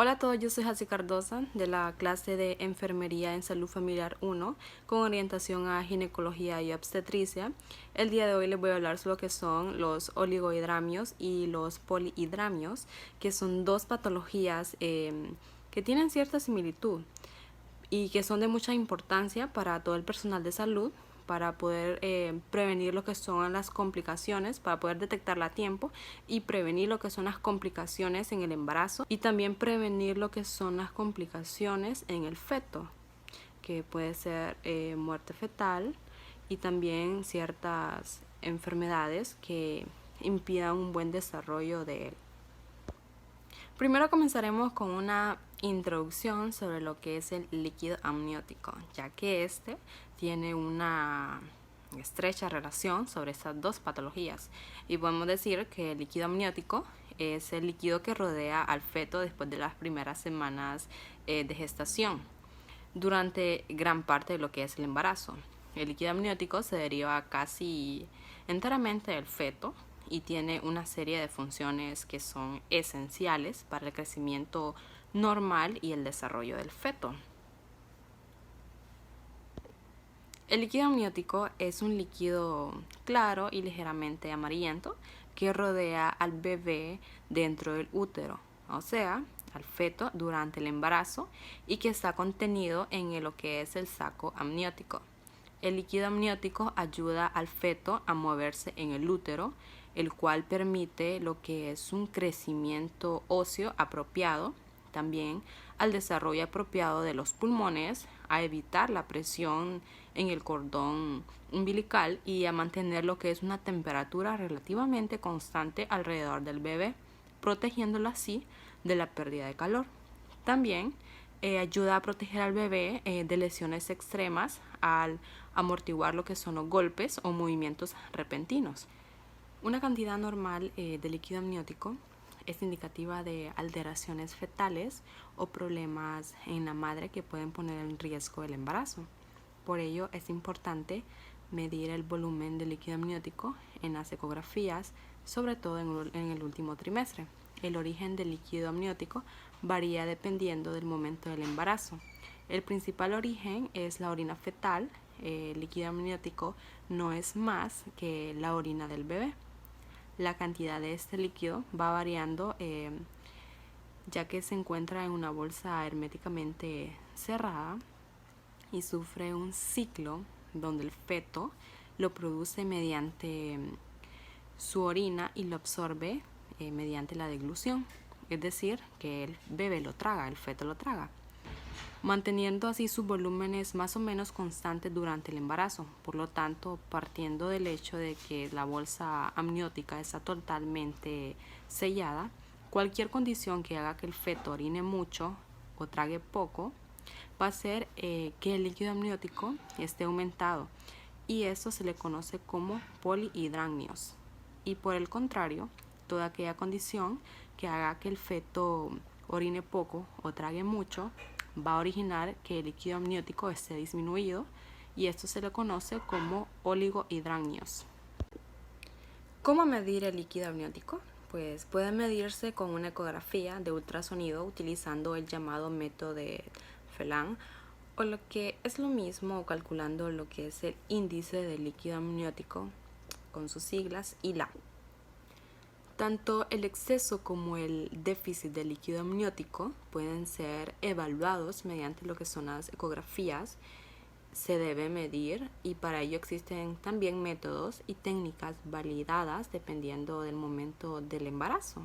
Hola a todos, yo soy Jessy Cardosa de la clase de Enfermería en Salud Familiar 1 con orientación a ginecología y obstetricia. El día de hoy les voy a hablar sobre lo que son los oligohidramios y los polihidramios, que son dos patologías que tienen cierta similitud y que son de mucha importancia para todo el personal de salud para poder prevenir lo que son las complicaciones, para poder detectarla a tiempo y prevenir lo que son las complicaciones en el embarazo y también prevenir lo que son las complicaciones en el feto, que puede ser muerte fetal y también ciertas enfermedades que impidan un buen desarrollo de él. Primero comenzaremos con una introducción sobre lo que es el líquido amniótico, ya que este tiene una estrecha relación sobre estas dos patologías. Y podemos decir que el líquido amniótico es el líquido que rodea al feto después de las primeras semanas de gestación, durante gran parte de lo que es el embarazo. El líquido amniótico se deriva casi enteramente del feto y tiene una serie de funciones que son esenciales para el crecimiento normal y el desarrollo del feto. El líquido amniótico es un líquido claro y ligeramente amarillento que rodea al bebé dentro del útero, o sea, al feto durante el embarazo, y que está contenido en lo que es el saco amniótico. El líquido amniótico ayuda al feto a moverse en el útero, el cual permite lo que es un crecimiento óseo apropiado, también al desarrollo apropiado de los pulmones, a evitar la presión en el cordón umbilical y a mantener lo que es una temperatura relativamente constante alrededor del bebé, protegiéndolo así de la pérdida de calor. También ayuda a proteger al bebé de lesiones extremas al amortiguar lo que son los golpes o movimientos repentinos. Una cantidad normal de líquido amniótico es indicativa de alteraciones fetales o problemas en la madre que pueden poner en riesgo el embarazo. Por ello es importante medir el volumen de líquido amniótico en las ecografías, sobre todo en el último trimestre. El origen del líquido amniótico varía dependiendo del momento del embarazo. El principal origen es la orina fetal. El líquido amniótico no es más que la orina del bebé. La cantidad de este líquido va variando ya que se encuentra en una bolsa herméticamente cerrada y sufre un ciclo donde el feto lo produce mediante su orina y lo absorbe mediante la deglución, es decir, que el bebé lo traga, el feto lo traga, manteniendo así sus volúmenes más o menos constantes durante el embarazo. Por lo tanto, partiendo del hecho de que la bolsa amniótica está totalmente sellada, cualquier condición que haga que el feto orine mucho o trague poco va a hacer que el líquido amniótico esté aumentado, y esto se le conoce como polihidramios. Y por el contrario, toda aquella condición que haga que el feto orine poco o trague mucho va a originar que el líquido amniótico esté disminuido, y esto se le conoce como oligohidramios. ¿Cómo medir el líquido amniótico? Pues puede medirse con una ecografía de ultrasonido utilizando el llamado método de Phelan, o lo que es lo mismo calculando lo que es el índice de líquido amniótico con sus siglas ILA. Tanto el exceso como el déficit de líquido amniótico pueden ser evaluados mediante lo que son las ecografías. Se debe medir, y para ello existen también métodos y técnicas validadas dependiendo del momento del embarazo.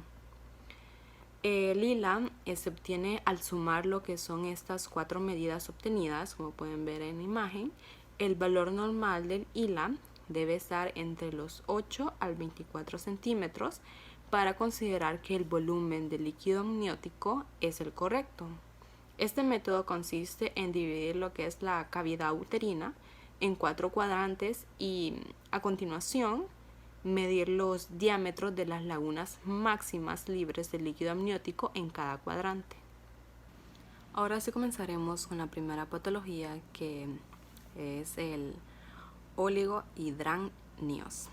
El ILA se obtiene al sumar lo que son estas 4 medidas obtenidas, como pueden ver en la imagen. El valor normal del ILA debe estar entre los 8 al 24 centímetros para considerar que el volumen del líquido amniótico es el correcto. Este método consiste en dividir lo que es la cavidad uterina en 4 cuadrantes y a continuación medir los diámetros de las lagunas máximas libres de líquido amniótico en cada cuadrante. Ahora sí comenzaremos con la primera patología, que es el oligohidramios.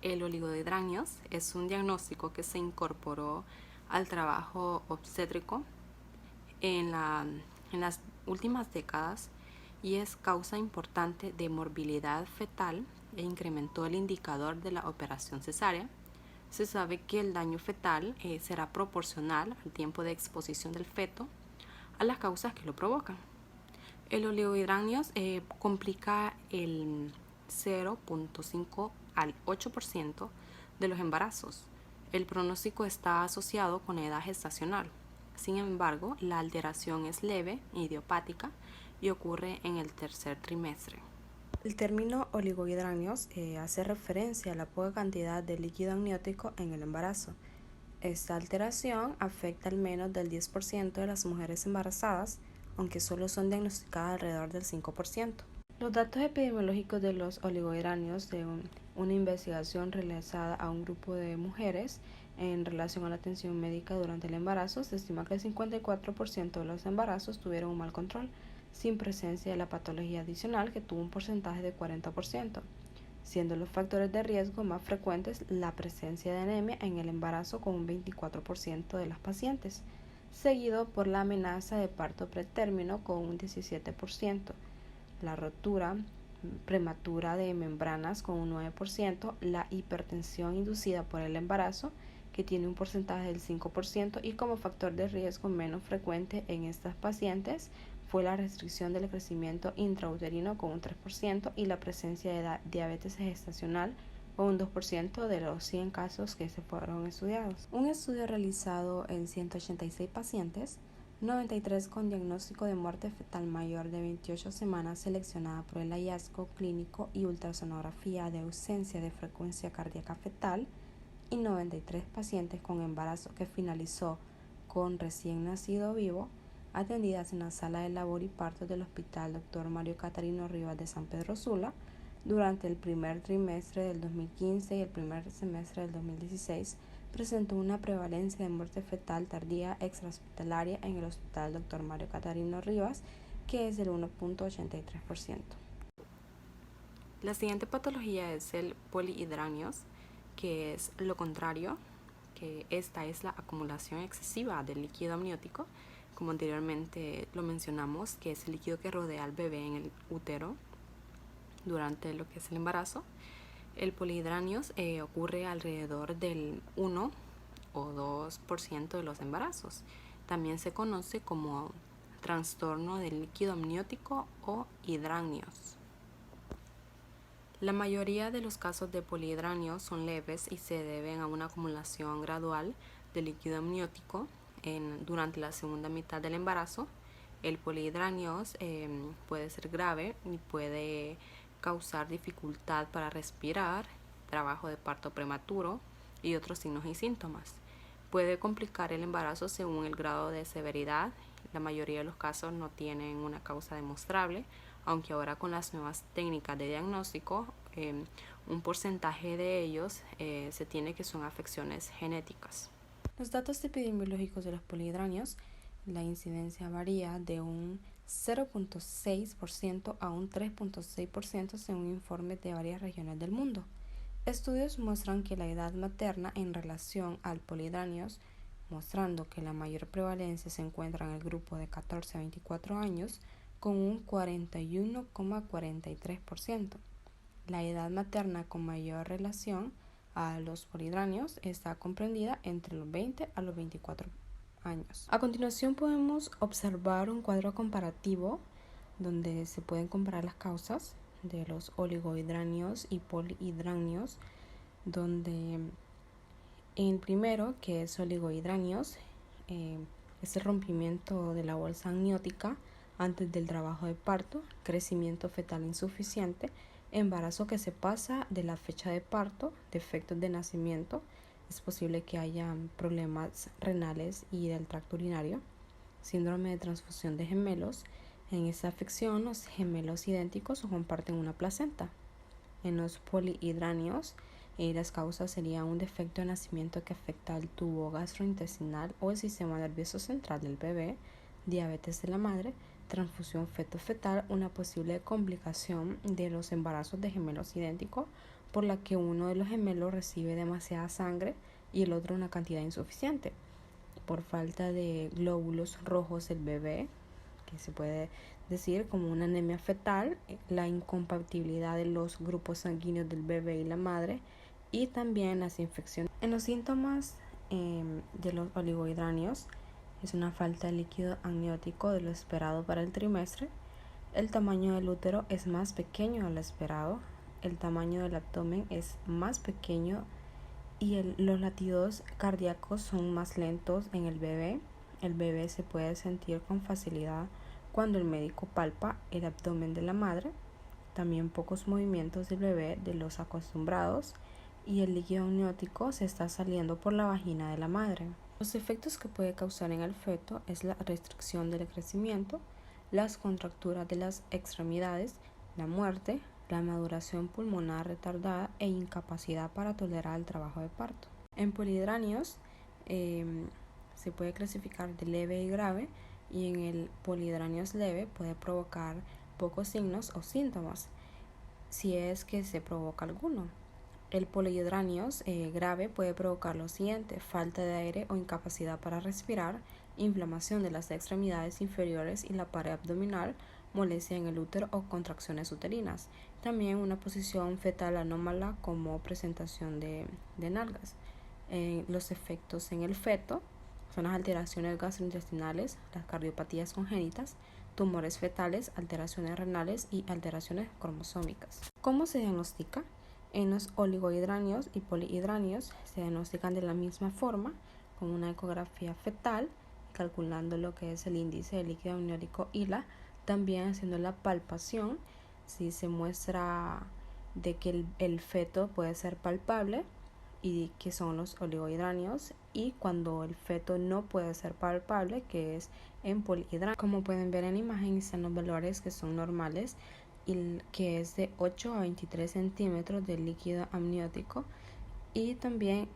El oligohidramios es un diagnóstico que se incorporó al trabajo obstétrico en, en las últimas décadas y es causa importante de morbilidad fetal e incrementó el indicador de la operación cesárea. Se sabe que el daño fetal será proporcional al tiempo de exposición del feto a las causas que lo provocan. El oligohidranios complica el 0.5 al 8% de los embarazos. El pronóstico está asociado con la edad gestacional. Sin embargo, la alteración es leve, idiopática y ocurre en el tercer trimestre. El término oligohidranios hace referencia a la poca cantidad de líquido amniótico en el embarazo. Esta alteración afecta al menos del 10% de las mujeres embarazadas, aunque solo son diagnosticadas alrededor del 5%. Los datos epidemiológicos de los oligohidranios de una investigación realizada a un grupo de mujeres en relación a la atención médica durante el embarazo, se estima que el 54% de los embarazos tuvieron un mal control, sin presencia de la patología adicional que tuvo un porcentaje de 40%, siendo los factores de riesgo más frecuentes la presencia de anemia en el embarazo con un 24% de las pacientes, seguido por la amenaza de parto pretérmino con un 17%, la rotura prematura de membranas con un 9%, la hipertensión inducida por el embarazo que tiene un porcentaje del 5% y como factor de riesgo menos frecuente en estas pacientes fue la restricción del crecimiento intrauterino con un 3% y la presencia de diabetes gestacional con un 2% de los 100 casos que se fueron estudiados. Un estudio realizado en 186 pacientes, 93 con diagnóstico de muerte fetal mayor de 28 semanas seleccionada por el hallazgo clínico y ultrasonografía de ausencia de frecuencia cardíaca fetal y 93 pacientes con embarazo que finalizó con recién nacido vivo, atendidas en la sala de labor y parto del Hospital Dr. Mario Catarino Rivas de San Pedro Sula durante el primer trimestre del 2015 y el primer semestre del 2016, presentó una prevalencia de muerte fetal tardía extrahospitalaria en el Hospital Dr. Mario Catarino Rivas, que es del 1.83%. La siguiente patología es el polihidráneos, que es lo contrario, que esta es la acumulación excesiva del líquido amniótico, como anteriormente lo mencionamos, que es el líquido que rodea al bebé en el útero durante lo que es el embarazo. El polihidráneos ocurre alrededor del 1 o 2% de los embarazos. También se conoce como trastorno del líquido amniótico o hidráneos. La mayoría de los casos de polihidráneos son leves y se deben a una acumulación gradual de líquido amniótico durante la segunda mitad del embarazo. El polihidráneos puede ser grave y puede causar dificultad para respirar, trabajo de parto prematuro y otros signos y síntomas. Puede complicar el embarazo según el grado de severidad. La mayoría de los casos no tienen una causa demostrable, aunque ahora con las nuevas técnicas de diagnóstico, un porcentaje de ellos se tiene que son afecciones genéticas. Los datos epidemiológicos de los polihidráneos, la incidencia varía de un 0.6% a un 3.6% según informes de varias regiones del mundo. Estudios muestran que la edad materna en relación al polihidráneos, mostrando que la mayor prevalencia se encuentra en el grupo de 14 a 24 años, con un 41,43%. La edad materna con mayor relación a los polihidráneos está comprendida entre los 20 a los 24 años. A continuación podemos observar un cuadro comparativo donde se pueden comparar las causas de los oligohidranios y polihidráneos, donde en primero, que es oligohidranios, es el rompimiento de la bolsa amniótica antes del trabajo de parto, crecimiento fetal insuficiente, embarazo que se pasa de la fecha de parto, defectos de nacimiento, es posible que haya problemas renales y del tracto urinario, síndrome de transfusión de gemelos. En esta afección, los gemelos idénticos comparten una placenta. En los polihidráneos, las causas serían un defecto de nacimiento que afecta al tubo gastrointestinal o el sistema nervioso central del bebé, diabetes de la madre, transfusión feto-fetal, una posible complicación de los embarazos de gemelos idénticos por la que uno de los gemelos recibe demasiada sangre y el otro una cantidad insuficiente. por falta de glóbulos rojos del bebé, que se puede decir como una anemia fetal, la incompatibilidad de los grupos sanguíneos del bebé y la madre, y también las infecciones. En los síntomas de los oligohidráneos es una falta de líquido amniótico de lo esperado para el trimestre. El tamaño del útero es más pequeño de lo esperado. El tamaño del abdomen es más pequeño y los latidos cardíacos son más lentos en el bebé. El bebé se puede sentir con facilidad cuando el médico palpa el abdomen de la madre. También pocos movimientos del bebé de los acostumbrados y el líquido amniótico se está saliendo por la vagina de la madre. Los efectos que puede causar en el feto es la restricción del crecimiento, las contracturas de las extremidades, la muerte, la maduración pulmonar retardada e incapacidad para tolerar el trabajo de parto. En polihidráneos se puede clasificar de leve y grave, y en el polihidráneos leve puede provocar pocos signos o síntomas, si es que se provoca alguno. El polihidráneos grave puede provocar lo siguiente: falta de aire o incapacidad para respirar, inflamación de las extremidades inferiores y la pared abdominal, molestia en el útero o contracciones uterinas. También una posición fetal anómala como presentación de nalgas. Los efectos en el feto son las alteraciones gastrointestinales, las cardiopatías congénitas, tumores fetales, alteraciones renales y alteraciones cromosómicas. ¿Cómo se diagnostica? En los oligohidráneos y polihidráneos se diagnostican de la misma forma, con una ecografía fetal, calculando lo que es el índice de líquido amniótico y también haciendo la palpación, si se muestra de que el feto puede ser palpable y que son los oligohidráneos, y cuando el feto no puede ser palpable, que es en polihidráneos. Como pueden ver en la imagen, están los valores que son normales, y que es de 8 a 23 centímetros de líquido amniótico, y también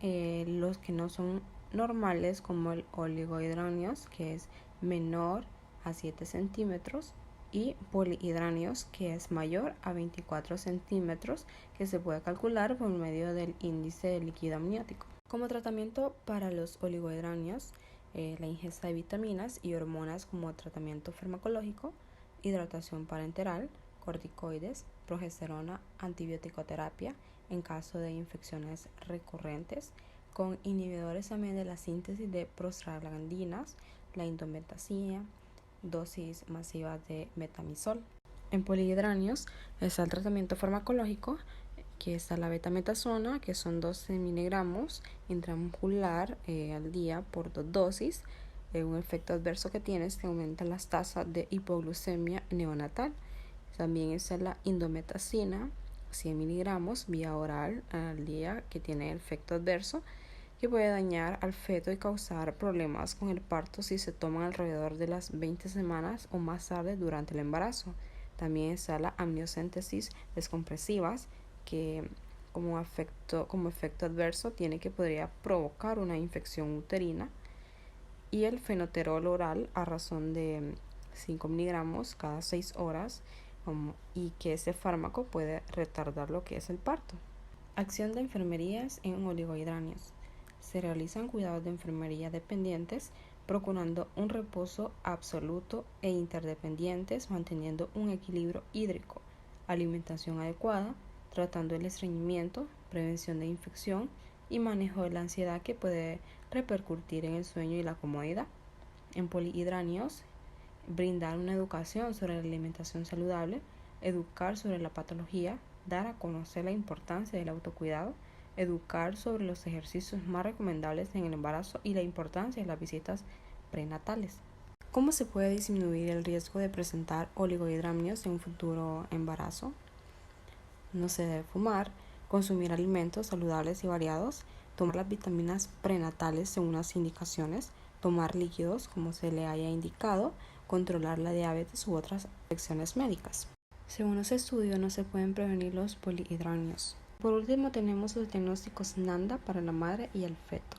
los que no son normales, como el oligohidráneos, que es menor a 7 centímetros, y polihidráneos, que es mayor a 24 centímetros, que se puede calcular por medio del índice de líquido amniótico. Como tratamiento para los oligohidráneos, la ingesta de vitaminas y hormonas como tratamiento farmacológico, hidratación parenteral, corticoides, progesterona, antibiótico-terapia en caso de infecciones recurrentes, con inhibidores también de la síntesis de prostaglandinas, la indometacina, dosis masivas de metamizol. En polihidráneos está el tratamiento farmacológico, que está la betametasona, que son 12 miligramos intramuscular al día por 2 dosis. Un efecto adverso que tiene es que aumenta las tasas de hipoglucemia neonatal. También está la indometacina, 100 miligramos vía oral al día, que tiene efecto adverso que puede dañar al feto y causar problemas con el parto si se toman alrededor de las 20 semanas o más tarde durante el embarazo. También está la amniocentesis descompresivas, que como efecto adverso tiene que podría provocar una infección uterina, y el fenoterol oral a razón de 5 miligramos cada 6 horas, y que ese fármaco puede retardar lo que es el parto. Acción de enfermerías en oligohidráneos. Se realizan cuidados de enfermería dependientes, procurando un reposo absoluto e interdependientes, manteniendo un equilibrio hídrico, alimentación adecuada, tratando el estreñimiento, prevención de infección y manejo de la ansiedad, que puede repercutir en el sueño y la comodidad. En polihidráneos, brindar una educación sobre la alimentación saludable, educar sobre la patología, dar a conocer la importancia del autocuidado, educar sobre los ejercicios más recomendables en el embarazo y la importancia de las visitas prenatales. ¿Cómo se puede disminuir el riesgo de presentar oligohidráneos en un futuro embarazo? No se debe fumar, consumir alimentos saludables y variados, tomar las vitaminas prenatales según las indicaciones, tomar líquidos como se le haya indicado, controlar la diabetes u otras afecciones médicas. Según los estudios, no se pueden prevenir los polihidráneos. Por último, tenemos los diagnósticos NANDA para la madre y el feto.